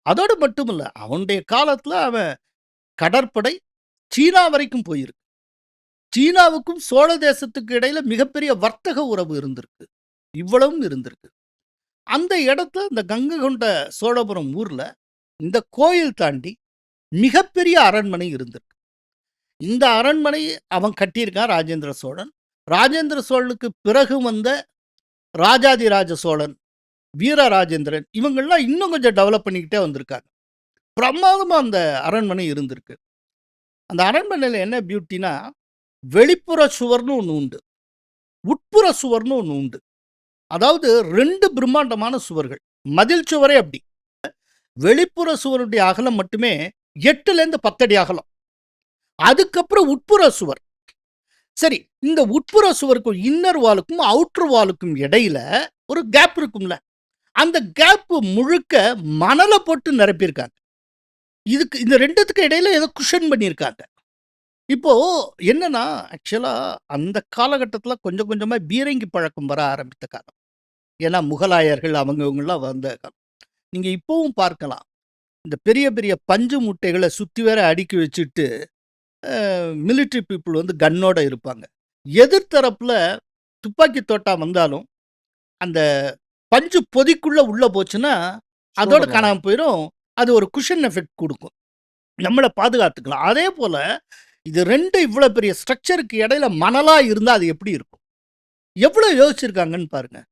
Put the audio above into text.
அதோடு மட்டுமில்ல, அவனுடைய காலத்துல அவன் கடற்படை சீனா வரைக்கும் போயிருக்கு. சீனாவுக்கும் சோழ தேசத்துக்கு இடையில மிகப்பெரிய வர்த்தக உறவு இருந்திருக்கு. இவ்வளவும் இருந்திருக்கு. அந்த இடத்துல இந்த கங்கை கொண்ட சோழபுரம் ஊர்ல, இந்த கோயில் தாண்டி மிகப்பெரிய அரண்மனை இருந்திருக்கு. இந்த அரண்மனை அவன் கட்டியிருக்கான் ராஜேந்திர சோழன். ராஜேந்திர சோழனுக்கு பிறகு வந்த ராஜாதிராஜ சோழன், வீரராஜேந்திரன் இவங்கள்லாம் இன்னும் கொஞ்சம் டெவலப் பண்ணிக்கிட்டே வந்திருக்காங்க. பிரமாதமா அந்த அரண்மனை இருந்திருக்கு. அந்த அரண்மனையில என்ன பியூட்டினா, வெளிப்புற சுவர்னு ஒண்ணு உண்டு. உட்புற சுவர்னு ஒண்ணு உண்டு. அதாவது 2 பிரம்மாண்டமான சுவர்கள். மதில் சுவரே அப்படி. வெளிப்புற சுவருடைய அகலம் மட்டுமே 8லேருந்து 10 அடி அகலம். அதுக்கப்புறம் உட்புற சுவர். சரி, இந்த உட்புற சுவருக்கும் இன்னர் வாலுக்கும் அவுட்டர் வாலுக்கும் இடையில ஒரு கேப் இருக்கும்ல. அந்த கேப் முழுக்க மணல போட்டு நிரப்பியிருக்காங்க. இதுக்கு இந்த 2த்துக்கு இடையில ஏதோ குஷன் பண்ணியிருக்காங்க. இப்போ என்னன்னா, ஆக்சுவலா அந்த காலகட்டத்தில கொஞ்சம் கொஞ்சமா பீரங்கி பழக்கம் வர ஆரம்பித்த காலம். ஏன்னா முகலாயர்கள் அவங்க இவங்கலாம் வந்த காலம். நீங்க இப்பவும் பார்க்கலாம். இந்த பெரிய பெரிய பஞ்சு மூட்டைகள சுத்தி வேற அடுக்கி வச்சுட்டு, மிலிட்டரி பீப்பிள் வந்து கன்னோட இருப்பாங்க. எதிர் தரப்புல துப்பாக்கி தோட்டா வந்தாலும், அந்த பஞ்சு பொதிக்குள்ள உள்ள போச்சுன்னா, அதோட சூடுமணம். காணாம போயிரும். அது ஒரு குஷன் எஃபெக்ட் குடுக்கும். நம்மள பாதுகாத்துக்கலாம். அதேபோல இது 2 இவ்வளோ பெரிய ஸ்ட்ரக்சருக்கு இடையில மணலா இருந்தா அது எப்படி இருக்கும்? எவ்வளோ யோசிச்சிருக்காங்கன்னு பாருங்க.